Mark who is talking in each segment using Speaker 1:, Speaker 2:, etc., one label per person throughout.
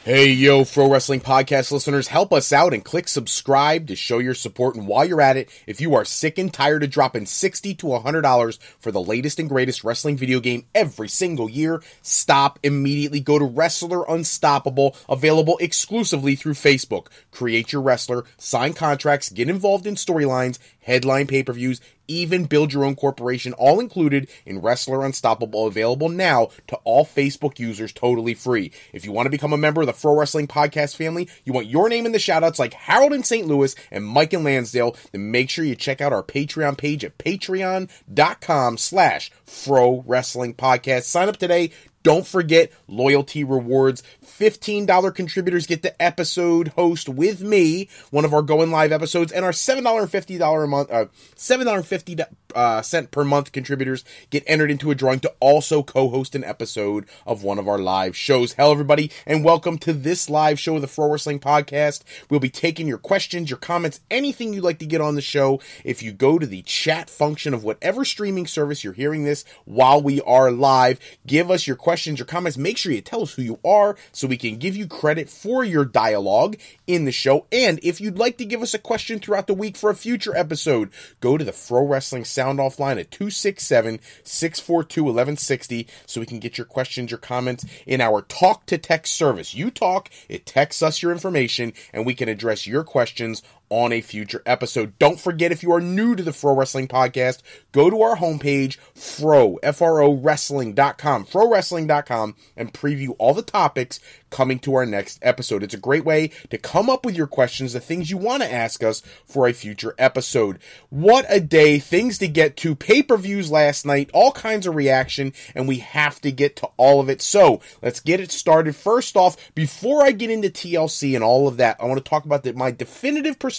Speaker 1: Hey, yo, Pro Wrestling Podcast listeners, help us out and click subscribe to show your support. And while you're at it, if you are sick and tired of dropping $60 to $100 for the latest and greatest wrestling video game every single year, stop immediately. Go to Wrestler Unstoppable, available exclusively through Facebook. Create your wrestler, sign contracts, get involved in storylines, headline pay-per-views, even build your own corporation, all included in Wrestler Unstoppable, available now to all Facebook users, totally free. If you want to become a member of the Pro Wrestling Podcast family, you want your name in the shoutouts like Harold in St. Louis and Mike in Lansdale, then make sure you check out our Patreon page at patreon.com/Fro Wrestling Podcast. Sign up today. Don't forget loyalty rewards. $15 contributors get the episode host with me, one of our going live episodes, and our $7.50 a month, $7.50 per month contributors get entered into a drawing to also co-host an episode of one of our live shows. Hello, everybody, and welcome to this live show of the Pro Wrestling Podcast. We'll be taking your questions, your comments, anything you'd like to get on the show. If you go to the chat function of whatever streaming service you're hearing this while we are live, give us your questions, your comments. Make sure you tell us who you are so we can give you credit for your dialogue in the show. And if you'd like to give us a question throughout the week for a future episode, go to the Pro Wrestling Sound Off line at 267-642-1160 so we can get your questions, your comments in our talk to text service. You talk, it texts us your information, and we can address your questions on a future episode. Don't forget, if you are new to the Pro Wrestling Podcast, go to our homepage, Fro Wrestling.com, FroWrestling.com, and preview all the topics coming to our next episode. It's a great way to come up with your questions, the things you want to ask us for a future episode. What a day, things to get to, pay-per-views last night, all kinds of reaction, and we have to get to all of it. So, let's get it started. First off, before I get into TLC and all of that, I want to talk about my definitive perspective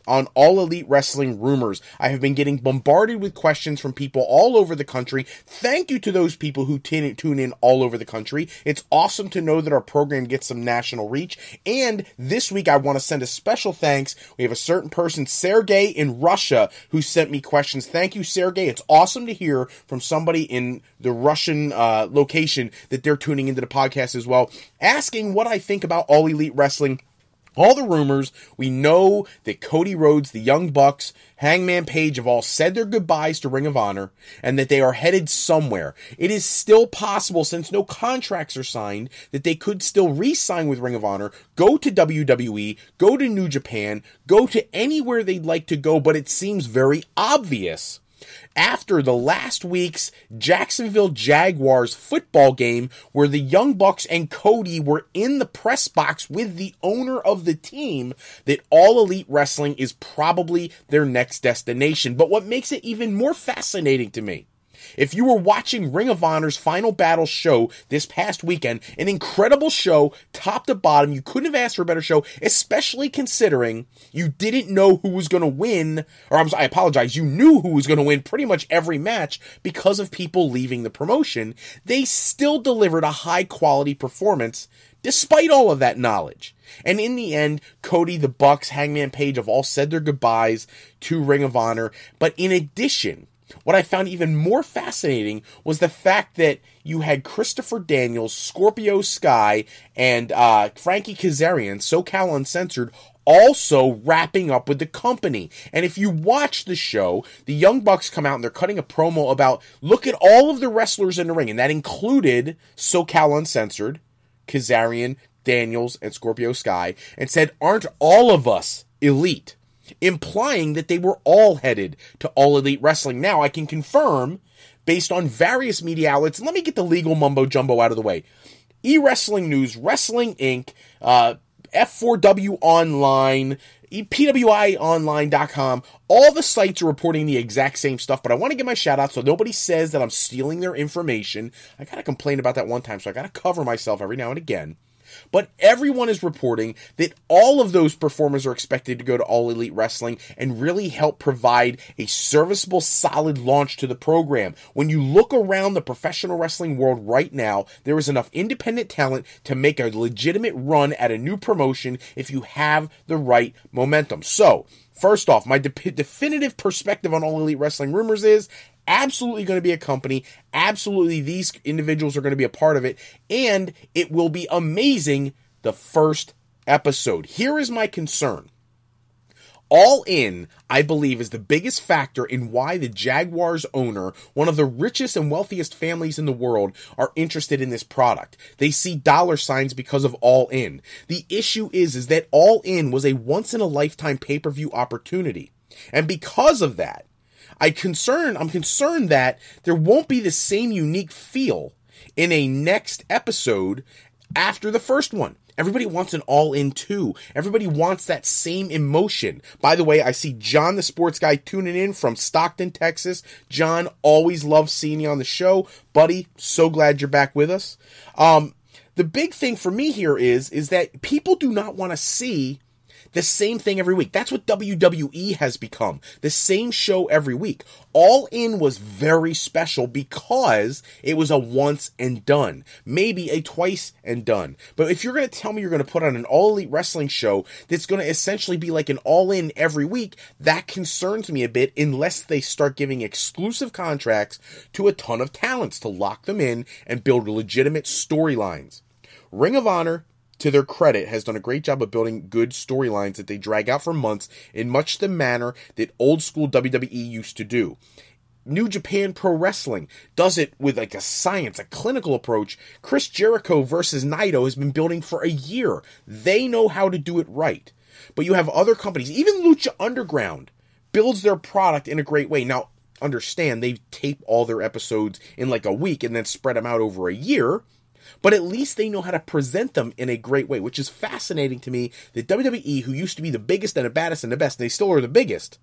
Speaker 1: on All Elite Wrestling rumors. I have been getting bombarded with questions from people all over the country. Thank you to those people who tune in all over the country. It's awesome to know that our program gets some national reach. And this week, I want to send a special thanks. We have a certain person, Sergey in Russia, who sent me questions. Thank you, Sergey. It's awesome to hear from somebody in the Russian location that they're tuning into the podcast as well, asking what I think about All Elite Wrestling. All the rumors, we know that Cody Rhodes, the Young Bucks, Hangman Page have all said their goodbyes to Ring of Honor and that they are headed somewhere. It is still possible, since no contracts are signed, that they could still re-sign with Ring of Honor, go to WWE, go to New Japan, go to anywhere they'd like to go, but it seems very obvious after the last week's Jacksonville Jaguars football game where the Young Bucks and Cody were in the press box with the owner of the team, that All Elite Wrestling is probably their next destination. But what makes it even more fascinating to me, if you were watching Ring of Honor's Final Battle show this past weekend, an incredible show, top to bottom, you couldn't have asked for a better show, especially considering you didn't know who was going to win, I apologize, you knew who was going to win pretty much every match because of people leaving the promotion. They still delivered a high-quality performance despite all of that knowledge. And in the end, Cody, the Bucks, Hangman Page have all said their goodbyes to Ring of Honor. But in addition, what I found even more fascinating was the fact that you had Christopher Daniels, Scorpio Sky, and Frankie Kazarian, SoCal Uncensored, also wrapping up with the company. And if you watch the show, the Young Bucks come out and they're cutting a promo about, look at all of the wrestlers in the ring, and that included SoCal Uncensored, Kazarian, Daniels, and Scorpio Sky, and said, aren't all of us elite? Implying that they were all headed to All Elite Wrestling. Now, I can confirm, based on various media outlets, let me get the legal mumbo-jumbo out of the way. E-Wrestling News, Wrestling Inc., F4W Online, PWIonline.com, all the sites are reporting the exact same stuff, but I want to give my shout out so nobody says that I'm stealing their information. I got to complain about that one time, so I got to cover myself every now and again. But everyone is reporting that all of those performers are expected to go to All Elite Wrestling and really help provide a serviceable, solid launch to the program. When you look around the professional wrestling world right now, there is enough independent talent to make a legitimate run at a new promotion if you have the right momentum. So, first off, my definitive perspective on All Elite Wrestling rumors is absolutely going to be a company. Absolutely, these individuals are going to be a part of it. And it will be amazing the first episode. Here is my concern. All In, I believe, is the biggest factor in why the Jaguars owner, one of the richest and wealthiest families in the world, are interested in this product. They see dollar signs because of All In. The issue is that All In was a once-in-a-lifetime pay-per-view opportunity. And because of that, I'm concerned that there won't be the same unique feel in a next episode after the first one. Everybody wants an All-In 2. Everybody wants that same emotion. By the way, I see John, the sports guy, tuning in from Stockton, Texas. John, always love seeing you on the show. Buddy, so glad you're back with us. The big thing for me here is that people do not want to see the same thing every week. That's what WWE has become. The same show every week. All In was very special because it was a once and done. Maybe a twice and done. But if you're going to tell me you're going to put on an All Elite Wrestling show that's going to essentially be like an All In every week, that concerns me a bit unless they start giving exclusive contracts to a ton of talents to lock them in and build legitimate storylines. Ring of Honor, to their credit, has done a great job of building good storylines that they drag out for months in much the manner that old school WWE used to do. New Japan Pro Wrestling does it with like a science, a clinical approach. Chris Jericho versus Naito has been building for a year. They know how to do it right. But you have other companies, even Lucha Underground builds their product in a great way. Now, understand, they tape all their episodes in like a week and then spread them out over a year. But at least they know how to present them in a great way, which is fascinating to me that WWE, who used to be the biggest and the baddest and the best, and they still are the biggest,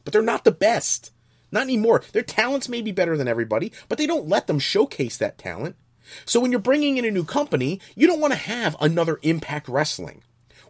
Speaker 1: but they're not the best. Not anymore. Their talents may be better than everybody, but they don't let them showcase that talent. So when you're bringing in a new company, you don't want to have another Impact Wrestling,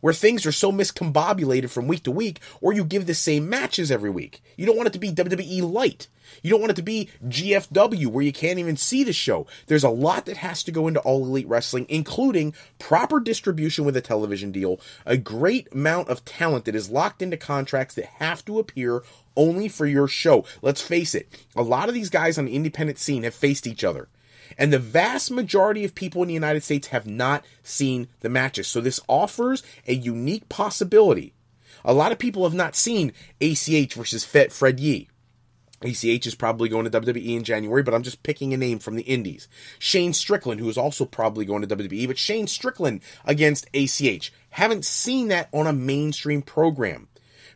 Speaker 1: where things are so miscombobulated from week to week, or you give the same matches every week. You don't want it to be WWE Light. You don't want it to be GFW, where you can't even see the show. There's a lot that has to go into All Elite Wrestling, including proper distribution with a television deal, a great amount of talent that is locked into contracts that have to appear only for your show. Let's face it, a lot of these guys on the independent scene have faced each other. And the vast majority of people in the United States have not seen the matches. So this offers a unique possibility. A lot of people have not seen ACH versus Fred Yee. ACH is probably going to WWE in January, but I'm just picking a name from the indies. Shane Strickland, who is also probably going to WWE, but Shane Strickland against ACH. Haven't seen that on a mainstream program.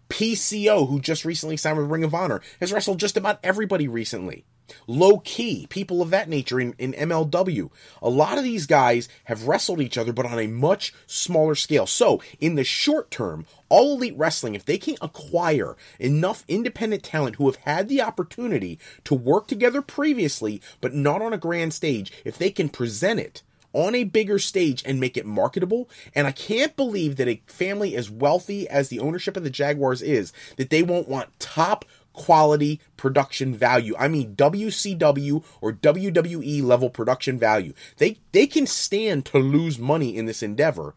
Speaker 1: PCO, who just recently signed with Ring of Honor, has wrestled just about everybody recently. Low Key, people of that nature in MLW. A lot of these guys have wrestled each other, but on a much smaller scale. So, in the short term, All Elite Wrestling, if they can acquire enough independent talent who have had the opportunity to work together previously, but not on a grand stage, if they can present it on a bigger stage and make it marketable, and I can't believe that a family as wealthy as the ownership of the Jaguars is, that they won't want top quality production value. I mean WCW or WWE level production value. They can stand to lose money in this endeavor,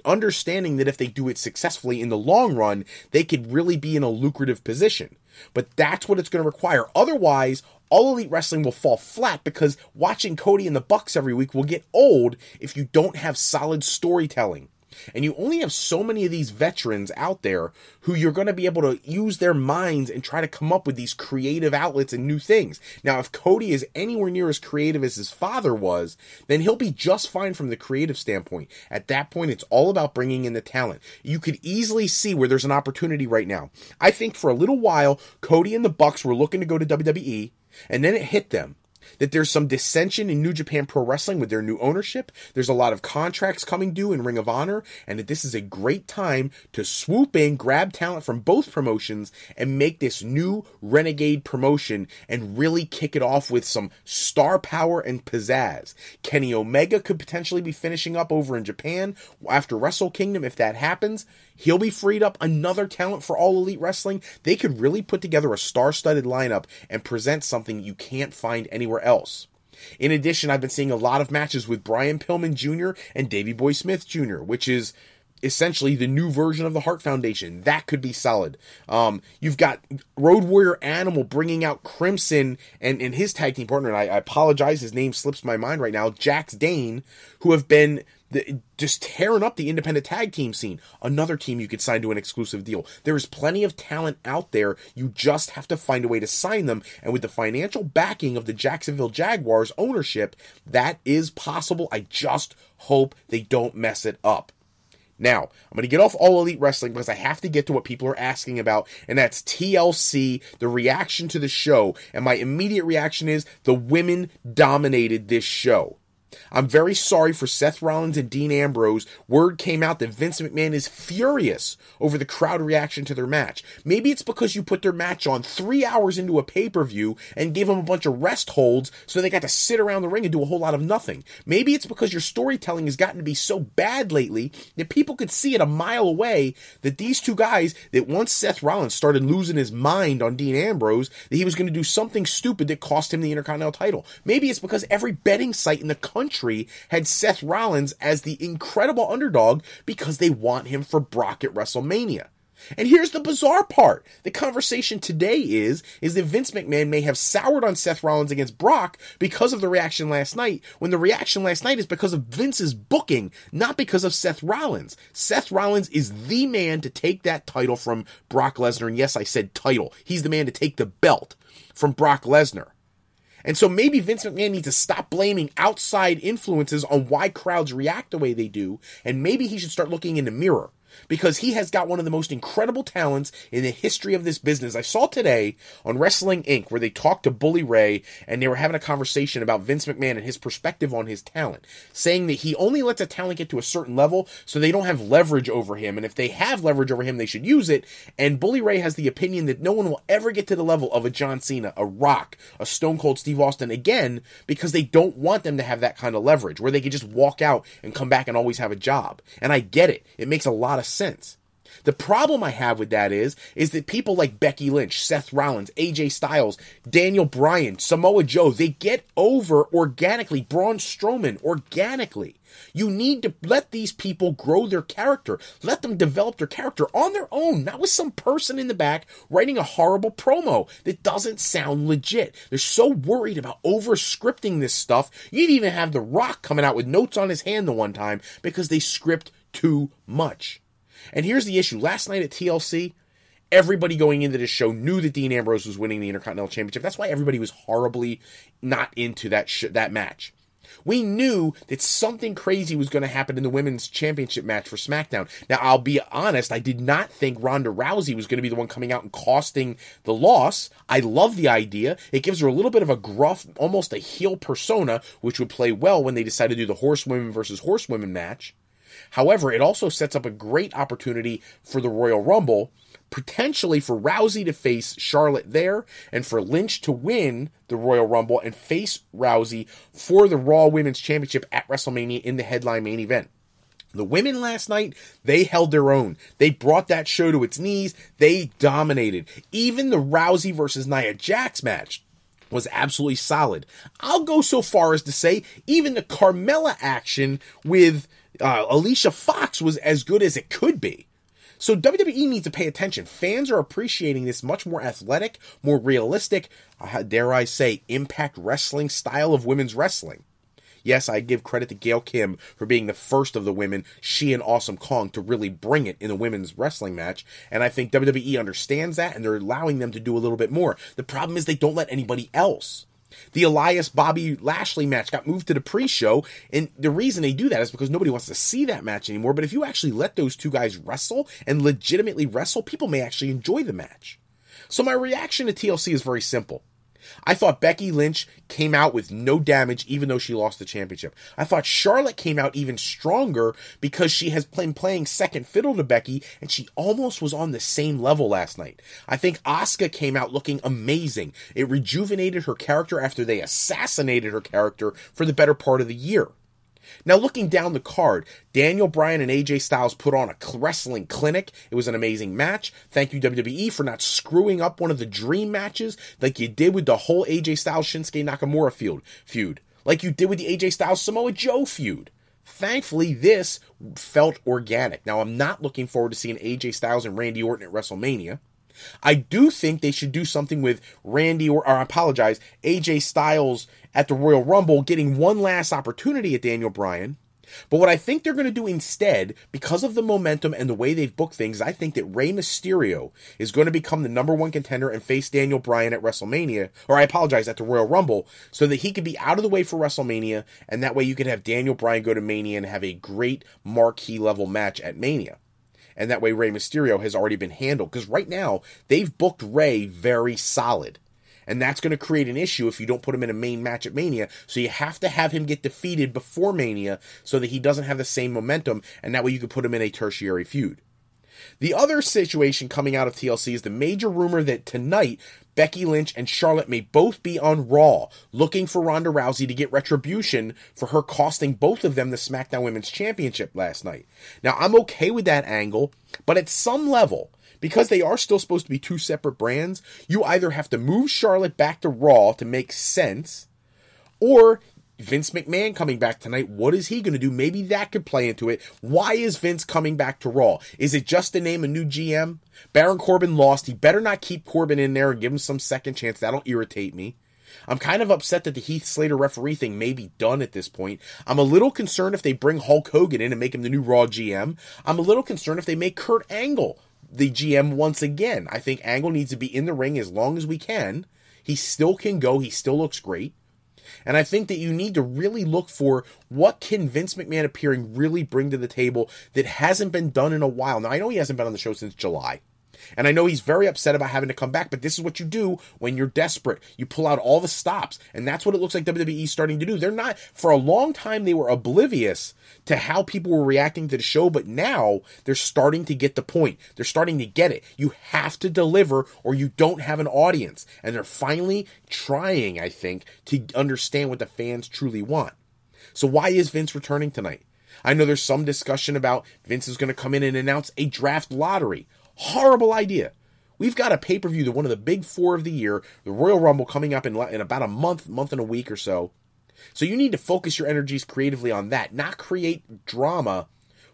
Speaker 1: understanding that if they do it successfully in the long run, they could really be in a lucrative position. But that's what it's going to require. Otherwise, All Elite Wrestling will fall flat, because watching Cody and the Bucks every week will get old if you don't have solid storytelling. And you only have so many of these veterans out there who you're going to be able to use their minds and try to come up with these creative outlets and new things. Now, if Cody is anywhere near as creative as his father was, then he'll be just fine from the creative standpoint. At that point, it's all about bringing in the talent. You could easily see where there's an opportunity right now. I think for a little while, Cody and the Bucks were looking to go to WWE, and then it hit them that there's some dissension in New Japan Pro Wrestling with their new ownership. There's a lot of contracts coming due in Ring of Honor, and that this is a great time to swoop in, grab talent from both promotions, and make this new renegade promotion and really kick it off with some star power and pizzazz. Kenny Omega could potentially be finishing up over in Japan after Wrestle Kingdom. If that happens, he'll be freed up another talent for All Elite Wrestling. They could really put together a star-studded lineup and present something you can't find anywhere else. In addition, I've been seeing a lot of matches with Brian Pillman Jr. and Davey Boy Smith Jr., which is essentially the new version of the Hart Foundation. That could be solid. You've got Road Warrior Animal bringing out Crimson and his tag team partner, and I apologize, his name slips my mind right now, Jax Dane, who have been just tearing up the independent tag team scene. Another team you could sign to an exclusive deal. There is plenty of talent out there. You just have to find a way to sign them. And with the financial backing of the Jacksonville Jaguars ownership, that is possible. I just hope they don't mess it up. Now, I'm going to get off All Elite Wrestling because I have to get to what people are asking about, and that's TLC, the reaction to the show. And my immediate reaction is the women dominated this show. I'm very sorry for Seth Rollins and Dean Ambrose. Word came out that Vince McMahon is furious over the crowd reaction to their match. Maybe it's because you put their match on 3 hours into a pay-per-view and gave them a bunch of rest holds so they got to sit around the ring and do a whole lot of nothing. Maybe it's because your storytelling has gotten to be so bad lately that people could see it a mile away that these two guys, that once Seth Rollins started losing his mind on Dean Ambrose, that he was going to do something stupid that cost him the Intercontinental title. Maybe it's because every betting site in the country had Seth Rollins as the incredible underdog because they want him for Brock at WrestleMania. And here's the bizarre part. The conversation today is that Vince McMahon may have soured on Seth Rollins against Brock because of the reaction last night, when the reaction last night is because of Vince's booking, not because of Seth Rollins. Seth Rollins is the man to take that title from Brock Lesnar. And yes, I said title. He's the man to take the belt from Brock Lesnar. And so maybe Vince McMahon needs to stop blaming outside influences on why crowds react the way they do, and maybe he should start looking in the mirror. Because he has got one of the most incredible talents in the history of this business. I saw today on Wrestling Inc. where they talked to Bully Ray and they were having a conversation about Vince McMahon and his perspective on his talent, saying that he only lets a talent get to a certain level so they don't have leverage over him, and if they have leverage over him, they should use it. And Bully Ray has the opinion that no one will ever get to the level of a John Cena, a Rock, a Stone Cold Steve Austin again, because they don't want them to have that kind of leverage where they could just walk out and come back and always have a job. And I get it. It makes a lot of sense. The problem I have with that is that people like Becky Lynch, Seth Rollins, AJ Styles, Daniel Bryan, Samoa Joe, they get over organically. Braun Strowman, organically. You need to let these people grow their character. Let them develop their character on their own, not with some person in the back writing a horrible promo that doesn't sound legit. They're so worried about over-scripting this stuff. You'd even have The Rock coming out with notes on his hand the one time because they script too much. And here's the issue. Last night at TLC, everybody going into this show knew that Dean Ambrose was winning the Intercontinental Championship. That's why everybody was horribly not into that match. We knew that something crazy was going to happen in the women's championship match for SmackDown. Now, I'll be honest, I did not think Ronda Rousey was going to be the one coming out and costing the loss. I love the idea. It gives her a little bit of a gruff, almost a heel persona, which would play well when they decide to do the horsewomen versus horsewomen match. However, it also sets up a great opportunity for the Royal Rumble, potentially for Rousey to face Charlotte there, and for Lynch to win the Royal Rumble and face Rousey for the Raw Women's Championship at WrestleMania in the headline main event. The women last night, they held their own. They brought that show to its knees. They dominated. Even the Rousey versus Nia Jax match was absolutely solid. I'll go so far as to say even the Carmella action with Alicia Fox was as good as it could be. So WWE needs to pay attention. Fans are appreciating this much more athletic, more realistic, dare I say, Impact Wrestling style of women's wrestling. Yes, I give credit to Gail Kim for being the first of the women, she and Awesome Kong, to really bring it in a women's wrestling match. And I think WWE understands that, and they're allowing them to do a little bit more. The problem is they don't let anybody else. The Elias-Bobby Lashley match got moved to the pre-show, and the reason they do that is because nobody wants to see that match anymore. But if you actually let those two guys wrestle, and legitimately wrestle, people may actually enjoy the match. So my reaction to TLC is very simple. I thought Becky Lynch came out with no damage even though she lost the championship. I thought Charlotte came out even stronger because she has been playing second fiddle to Becky, and she almost was on the same level last night. I think Asuka came out looking amazing. It rejuvenated her character after they assassinated her character for the better part of the year. Now, looking down the card, Daniel Bryan and AJ Styles put on a wrestling clinic. It was an amazing match. Thank you, WWE, for not screwing up one of the dream matches like you did with the whole AJ Styles Shinsuke Nakamura feud. Like you did with the AJ Styles Samoa Joe feud. Thankfully, this felt organic. Now, I'm not looking forward to seeing AJ Styles and Randy Orton at WrestleMania. I do think they should do something with AJ Styles at the Royal Rumble, getting one last opportunity at Daniel Bryan, But what I think they're going to do instead, because of the momentum and the way they've booked things, I think that Rey Mysterio is going to become the #1 contender and face Daniel Bryan at WrestleMania, or I apologize, at the Royal Rumble, so that he could be out of the way for WrestleMania, and that way you could have Daniel Bryan go to Mania and have a great marquee level match at Mania. And that way Rey Mysterio has already been handled, because right now they've booked Rey very solid. And that's going to create an issue if you don't put him in a main match at Mania. So you have to have him get defeated before Mania so that he doesn't have the same momentum. And that way you can put him in a tertiary feud. The other situation coming out of TLC is the major rumor that tonight Becky Lynch and Charlotte may both be on Raw, looking for Ronda Rousey to get retribution for her costing both of them the SmackDown Women's Championship last night. Now, I'm okay with that angle, but at some level, because they are still supposed to be two separate brands, you either have to move Charlotte back to Raw to make sense, or Vince McMahon coming back tonight, what is he going to do? Maybe that could play into it. Why is Vince coming back to Raw? Is it just to name a new GM? Baron Corbin lost. He better not keep Corbin in there and give him some second chance. That'll irritate me. I'm kind of upset that the Heath Slater referee thing may be done at this point. I'm a little concerned if they bring Hulk Hogan in and make him the new Raw GM. I'm a little concerned if they make Kurt Angle the GM once again. I think Angle needs to be in the ring as long as we can. He still can go. He still looks great. And I think that you need to really look for what can Vince McMahon appearing really bring to the table that hasn't been done in a while. Now, I know he hasn't been on the show since July. And I know he's very upset about having to come back, but this is what you do when you're desperate. You pull out all the stops, and that's what it looks like WWE's starting to do. They're not, for a long time, they were oblivious to how people were reacting to the show, but now they're starting to get the point. They're starting to get it. You have to deliver or you don't have an audience. And they're finally trying, I think, to understand what the fans truly want. So why is Vince returning tonight? I know there's some discussion about Vince is going to come in and announce a draft lottery. Horrible idea. We've got a pay-per-view, one of the big four of the year, the Royal Rumble, coming up in about a month and a week or so. So you need to focus your energies creatively on that, not create drama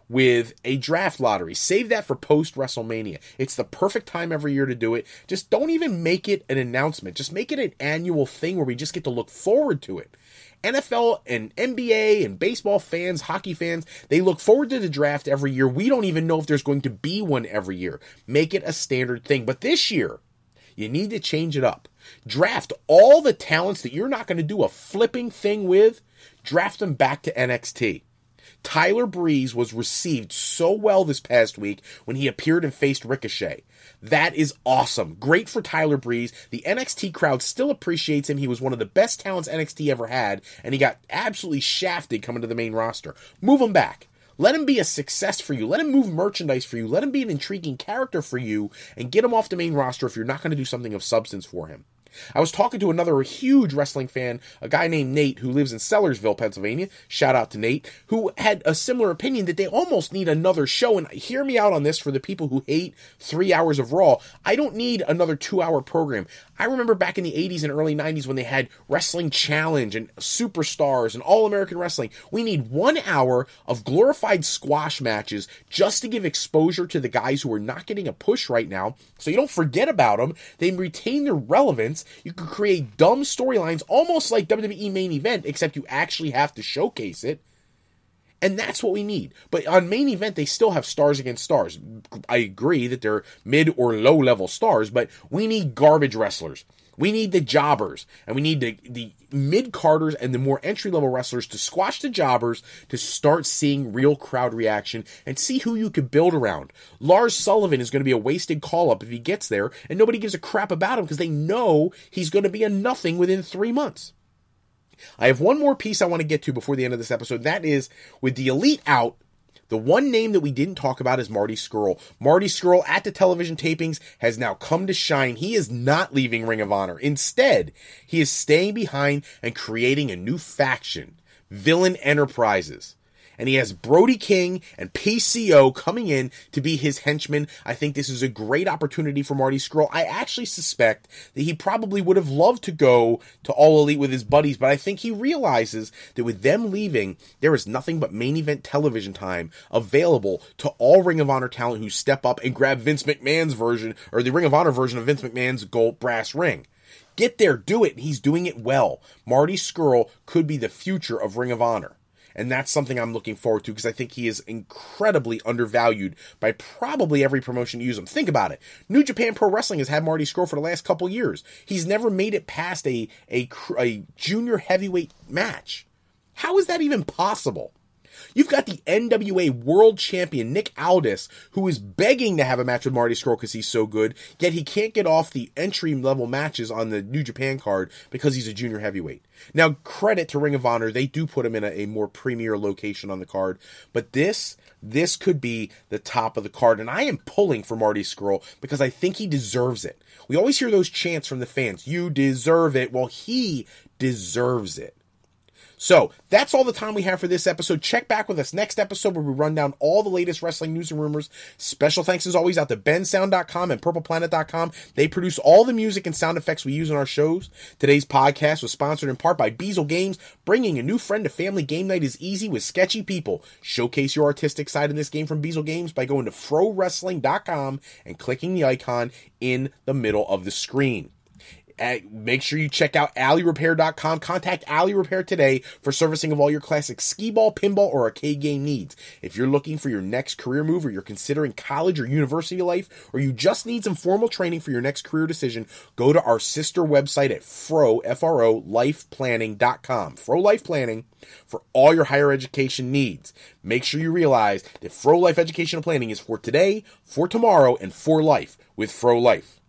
Speaker 1: with a draft lottery. Save that for post-WrestleMania. It's the perfect time every year to do it. Just don't even make it an announcement. Just make it an annual thing where we just get to look forward to it. NFL and NBA and baseball fans, hockey fans, they look forward to the draft every year. We don't even know if there's going to be one every year. Make it a standard thing. But this year, you need to change it up. Draft all the talents that you're not going to do a flipping thing with. Draft them back to NXT. Tyler Breeze was received so well this past week when he appeared and faced Ricochet. That is awesome. Great for Tyler Breeze. The NXT crowd still appreciates him. He was one of the best talents NXT ever had, and he got absolutely shafted coming to the main roster. Move him back. Let him be a success for you. Let him move merchandise for you. Let him be an intriguing character for you, and get him off the main roster if you're not going to do something of substance for him. I was talking to another huge wrestling fan, a guy named Nate, who lives in Sellersville, Pennsylvania. Shout out to Nate, who had a similar opinion that they almost need another show. And hear me out on this for the people who hate 3 hours of Raw. I don't need another 2-hour program. I remember back in the 80s and early 90s when they had Wrestling Challenge and Superstars and All-American Wrestling. We need 1 hour of glorified squash matches just to give exposure to the guys who are not getting a push right now. So you don't forget about them. They retain their relevance. You can create dumb storylines almost like WWE Main Event, except you actually have to showcase it. And that's what we need. But on Main Event, they still have stars against stars. I agree that they're mid or low level stars, but we need garbage wrestlers. We need the jobbers, and we need the mid-carders and the more entry-level wrestlers to squash the jobbers to start seeing real crowd reaction and see who you could build around. Lars Sullivan is going to be a wasted call-up if he gets there, and nobody gives a crap about him because they know he's going to be a nothing within 3 months. I have one more piece I want to get to before the end of this episode. That is, with the Elite out, the one name that we didn't talk about is Marty Scurll. Marty Scurll at the television tapings has now come to shine. He is not leaving Ring of Honor. Instead, he is staying behind and creating a new faction, Villain Enterprises. And he has Brody King and PCO coming in to be his henchmen. I think this is a great opportunity for Marty Scurll. I actually suspect that he probably would have loved to go to All Elite with his buddies, but I think he realizes that with them leaving, there is nothing but main event television time available to all Ring of Honor talent who step up and grab Vince McMahon's version, or the Ring of Honor version of Vince McMahon's gold brass ring. Get there, do it. He's doing it well. Marty Scurll could be the future of Ring of Honor. And that's something I'm looking forward to because I think he is incredibly undervalued by probably every promotion to use him. Think about it. New Japan Pro Wrestling has had Marty Scurll for the last couple years. He's never made it past a junior heavyweight match. How is that even possible? You've got the NWA World Champion Nick Aldis, who is begging to have a match with Marty Scurll because he's so good, yet he can't get off the entry-level matches on the New Japan card because he's a junior heavyweight. Now, credit to Ring of Honor, they do put him in a more premier location on the card, but this could be the top of the card, and I am pulling for Marty Scurll because I think he deserves it. We always hear those chants from the fans, "You deserve it." Well, he deserves it. So, that's all the time we have for this episode. Check back with us next episode where we run down all the latest wrestling news and rumors. Special thanks as always out to bensound.com and purpleplanet.com. They produce all the music and sound effects we use in our shows. Today's podcast was sponsored in part by Beazle Games. Bringing a new friend to family game night is easy with sketchy people. Showcase your artistic side in this game from Beazle Games by going to frowrestling.com and clicking the icon in the middle of the screen. Make sure you check out alleyrepair.com. Contact Alley Repair today for servicing of all your classic skee-ball, pinball, or arcade game needs. If you're looking for your next career move, or you're considering college or university life, or you just need some formal training for your next career decision, go to our sister website at FroLifePlanning.com. Fro Life Planning for all your higher education needs. Make sure you realize that Fro Life Educational Planning is for today, for tomorrow, and for life with Fro Life.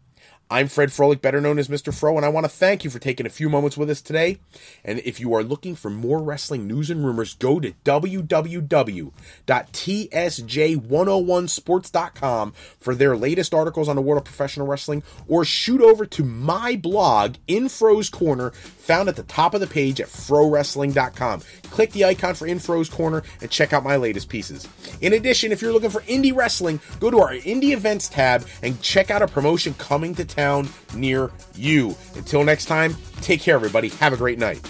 Speaker 1: I'm Fred Froelich, better known as Mr. Fro, and I want to thank you for taking a few moments with us today. And if you are looking for more wrestling news and rumors, go to www.tsj101sports.com for their latest articles on the world of professional wrestling, or shoot over to my blog, In Fro's Corner, found at the top of the page at frowrestling.com. Click the icon for In Fro's Corner and check out my latest pieces. In addition, if you're looking for indie wrestling, go to our indie events tab and check out a promotion coming to town near you. Until next time, take care, everybody. Have a great night.